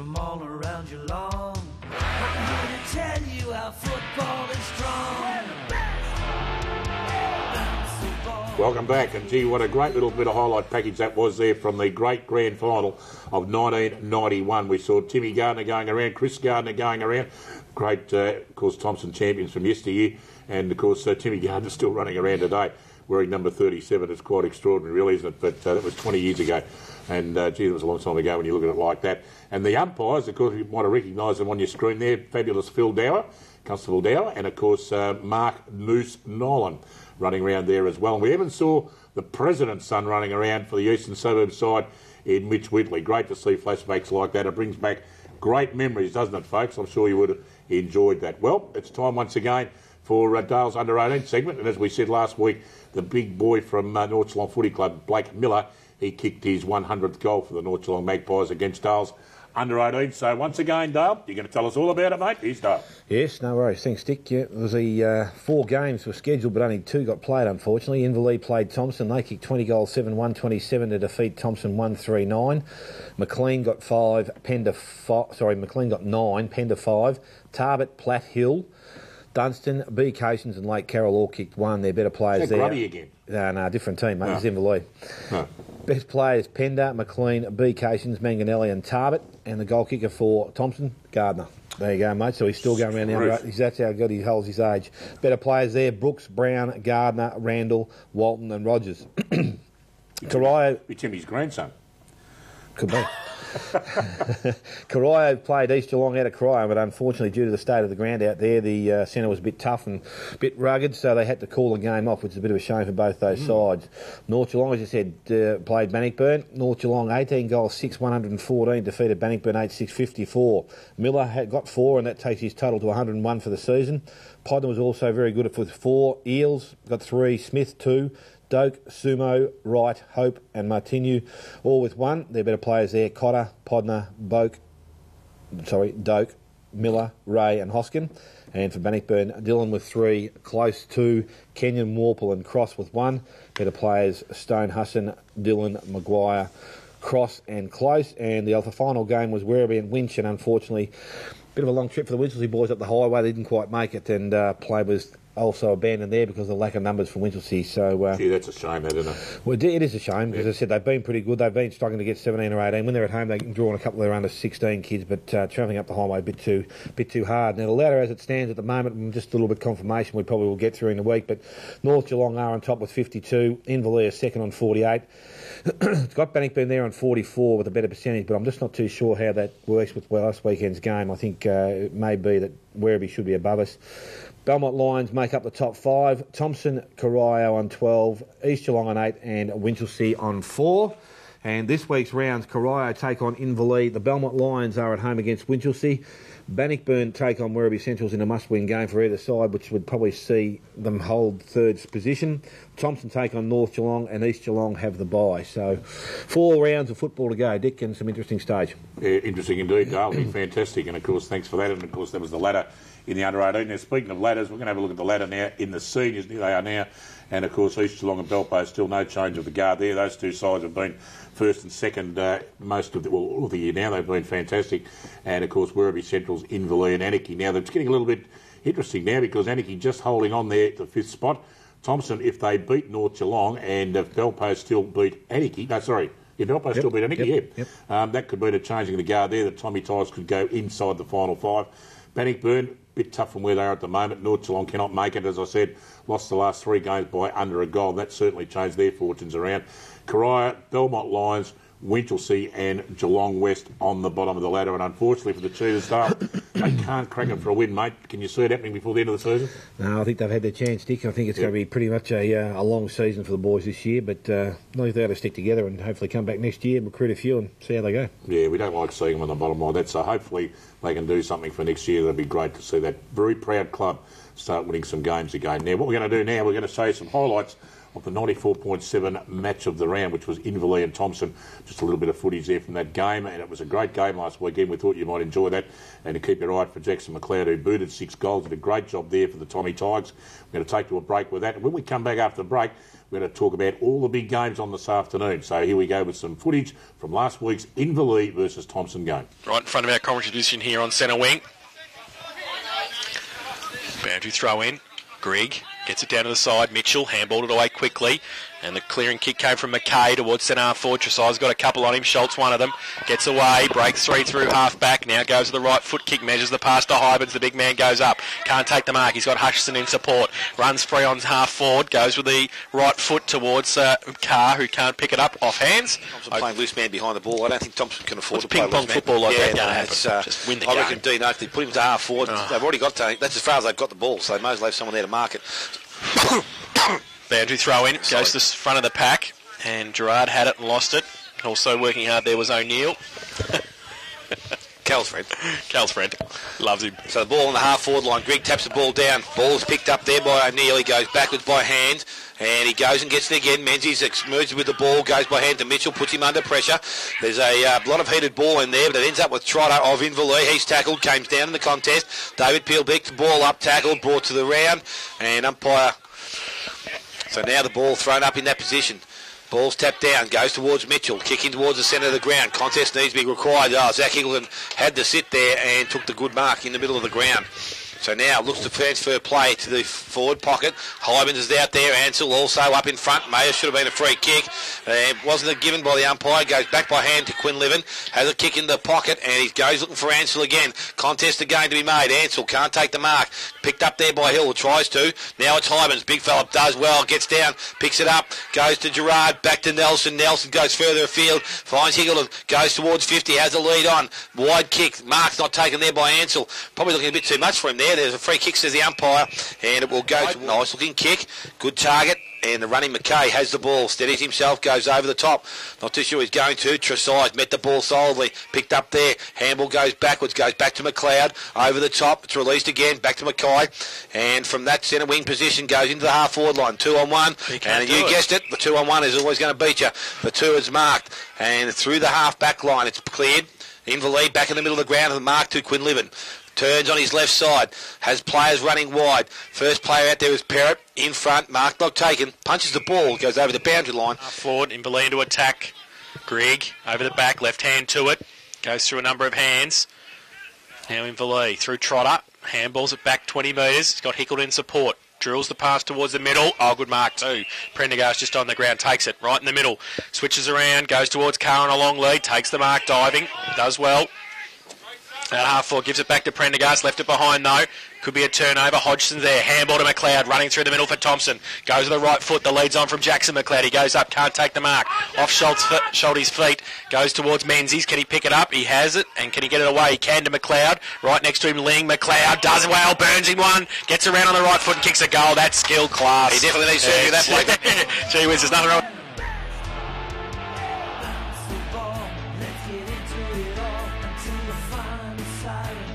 from all around your lawn. I'm here to tell you how football is strong. Welcome back, and gee, what a great little bit of highlight package that was there from the great grand final of 1991. We saw Timmy Gardner going around, Chris Gardner going around, great, of course, Thompson champions from yesteryear, and of course Timmy Gardner's still running around today wearing number 37. It's quite extraordinary, really, isn't it? But that was 20 years ago, and gee, it was a long time ago when you look at it like that. And the umpires, of course, you might have recognised them on your screen there, fabulous Phil Dower, Constable Dower, and of course Mark Noose Nolan running around there as well. And we even saw the President's son running around for the Eastern Suburbs side in Mitch Whitley. Great to see flashbacks like that. It brings back great memories, doesn't it, folks? I'm sure you would have enjoyed that. Well, it's time once again for Dale's Under-18 segment. And as we said last week, the big boy from North Geelong Footy Club, Blake Miller, he kicked his 100th goal for the North Geelong Magpies against Dale's Under-18. So once again, Dale, you're going to tell us all about it, mate. Here's Dale. Yes, no worries. Thanks, Dick. Yeah, there was the 4 games were scheduled, but only 2 got played, unfortunately. Inverleigh played Thompson. They kicked 20 goals, 7-1-27 to defeat Thompson 1-3-9. McLean got 5, McLean got 9, Pender 5. Tarbert, Platt Hill, Dunstan, B. Cations and Lake Carroll all kicked 1. They're better players there. Grubby again? No, different team, mate. It's Inverleigh. No. Best players, Pender, McLean, B. Cations, Manganelli and Tarbert. And the goal kicker for Thompson, Gardner. There you go, mate. So he's still going around the under. That's how good he holds his age. Better players there, Brooks, Brown, Gardner, Randall, Walton and Rogers. Corio... Be Timmy's grandson. Could be. Corio played East Geelong out of Corio, but unfortunately due to the state of the ground out there, the centre was a bit tough and a bit rugged, so they had to call the game off, which is a bit of a shame for both those sides. North Geelong, as you said, played Bannockburn. North Geelong 18 goals, 6-114, defeated Bannockburn 8-6-54. Miller had got 4 and that takes his total to 101 for the season. Podden was also very good with 4. Eels got 3, Smith 2, Doak, Sumo, Wright, Hope and Martinu all with 1. They're better players there. Cotter, Podner, Doak, Miller, Ray and Hoskin. And for Bannockburn, Dillon with 3, Close 2, Kenyon, Warple and Cross with 1. Better players Stone, Husson, Dillon, Maguire, Cross and Close. And the final game was Werribee and Winch, and unfortunately a bit of a long trip for the Winchelsea boys up the highway. They didn't quite make it, and play was also abandoned there because of the lack of numbers for Winchelsea. So, gee, that's a shame, isn't it? Well, it is a shame because, as I said, they've been pretty good. They've been struggling to get 17 or 18. When they're at home, they can draw on a couple of their under 16 kids, but travelling up the highway a bit too hard. Now, the ladder as it stands at the moment, just a little bit of confirmation we probably will get through in the week, but North Geelong are on top with 52. Inverleigh is second on 48. It's got Bannockburn there on 44 with a better percentage, but I'm just not too sure how that works with last weekend's game. I think it may be that Werribee should be above us. Belmont Lions make up the top 5. Thompson, Corio on 12, East Geelong on 8 and Winchelsea on 4. And this week's rounds, Corio take on Inverleigh. The Belmont Lions are at home against Winchelsea. Bannockburn take on Werribee Centrals in a must-win game for either side, which would probably see them hold third position. Thompson take on North Geelong and East Geelong have the bye. So 4 rounds of football to go, Dick, and some interesting stage. Yeah, interesting indeed, Dale. Fantastic. And, of course, thanks for that. And, of course, that was the ladder in the under-18. Now, speaking of ladders, we're going to have a look at the ladder now in the seniors. Here they are now. And, of course, East Geelong and Belpo, still no change of the guard there. Those two sides have been first and second all of the year now. They've been fantastic. And, of course, Werribee Central's Inverleigh and Anarchy. Now, it's getting a little bit interesting now because Anarchy just holding on there to the 5th spot. Thompson, if they beat North Geelong and if Belpo still beat Anarchy, if Belpo still beat Anarchy, that could be the changing of the guard there. The Tommy Tigers could go inside the final 5. Bannockburn, bit tough from where they are at the moment. North Geelong cannot make it, as I said. Lost the last 3 games by under a goal. That certainly changed their fortunes around. Corio, Belmont Lions, Winchelsea and Geelong West on the bottom of the ladder. And unfortunately for the Cheetahs, Dale, they can't crack it for a win, mate. Can you see it happening before the end of the season? No, I think they've had their chance, Dick. I think it's going to be pretty much a long season for the boys this year, but not if they ought to stick together and hopefully come back next year and recruit a few and see how they go. Yeah, we don't like seeing them on the bottom like that, so hopefully they can do something for next year. That'd be great to see that very proud club start winning some games again. Now, what we're going to do now, we're going to show you some highlights of the 94.7 match of the round, which was Inverleigh and Thompson. Just a little bit of footage there from that game, and it was a great game last weekend. We thought you might enjoy that, and to keep your eye out for Jackson McLeod, who booted 6 goals. Did a great job there for the Tommy Tigers. We're going to take to a break with that, and when we come back after the break, we're going to talk about all the big games on this afternoon. So here we go with some footage from last week's Inverleigh versus Thompson game. Right in front of our commentary position here on centre wing. Boundary throw in. Grigg gets it down to the side. Mitchell handballed it away quickly. And the clearing kick came from McKay towards centre half forward. Tresize's got a couple on him. Schultz, one of them. Gets away. Breaks 3 through half back. Now goes to the right foot kick. Measures the pass to Hybens. The big man goes up. Can't take the mark. He's got Hutchison in support. Runs free on half forward. Goes with the right foot towards Carr, who can't pick it up off hands. Thompson playing loose man behind the ball. I don't think Thompson can afford to play ping-pong football like that. Just win the I game. reckon Dean Oakley put him to half forward. They've already got to. That's as far as they've got the ball, so they may as well have someone there to mark it. Boundary throw in, goes to the front of the pack, and Gerard had it and lost it. Also working hard there was O'Neill. Cal's friend. Cal's friend. Loves him. So the ball on the half-forward line. Grigg taps the ball down. Ball's picked up there by O'Neill. He goes backwards by hand, and he goes and gets it again. Menzies merges with the ball, goes by hand to Mitchell, puts him under pressure. There's a lot of heated ball in there, but it ends up with Trotter of Inverleigh. He's tackled, came down in the contest. David Peel picked the ball up, tackled, brought to the round, and umpire. So now the ball thrown up in that position. Ball's tapped down, goes towards Mitchell, kicking towards the centre of the ground. Contest needs to be required. Zach Higgleton had to sit there and took the good mark in the middle of the ground. So now looks to transfer play to the forward pocket. Hybens is out there. Ansell also up in front. Mayer should have been a free kick. Wasn't given by the umpire. Goes back by hand to Quinlivan. Has a kick in the pocket, and he goes looking for Ansell again. Contest again to be made. Ansell can't take the mark. Picked up there by Hill. Tries to. Now it's Hybens. Big fella does well. Gets down. Picks it up. Goes to Gerard. Back to Nelson. Nelson goes further afield. Finds Higgleton. Goes towards 50. Has the lead on. Wide kick. Mark's not taken there by Ansell. Probably looking a bit too much for him there. There's a free kick, says the umpire, and it will go to a nice looking kick. Good target. And the running McKay has the ball, steadies himself, goes over the top. Not too sure he's going to. Tresize met the ball solidly, picked up there. Handball goes backwards, goes back to McLeod, over the top. It's released again, back to McKay. And from that centre wing position goes into the half forward line. 2-on-1. And you guessed it, the 2-on-1 is always going to beat you. The 2 is marked. And through the half back line, it's cleared. Inverleigh back in the middle of the ground, and mark to Quinlivan. Turns on his left side, has players running wide. First player out there is Perrott, in front, mark not taken, punches the ball, goes over the boundary line. Forward, Inverleigh to attack. Grigg over the back, left hand to it, goes through a number of hands. Now Inverleigh through Trotter, handballs it back 20 metres, he's got Hickle in support. Drills the pass towards the middle. Oh, good mark too. Prendergast just on the ground, takes it right in the middle. Switches around, goes towards Carr on a long lead, takes the mark, diving, does well. At half forward, gives it back to Prendergast, left it behind though. Could be a turnover. Hodgson's there. Handball to McLeod, running through the middle for Thompson. Goes to the right foot. The lead's on from Jackson McLeod. He goes up, can't take the mark. Off Schultz's feet. Goes towards Menzies. Can he pick it up? He has it. And can he get it away? He can to McLeod. Right next to him, Ling. McLeod does well. Burns him one. Gets around on the right foot and kicks a goal. That's skill class. He definitely needs to do that bloke. Gee whiz, there's nothing wrong. Let's get into it all until the final siren.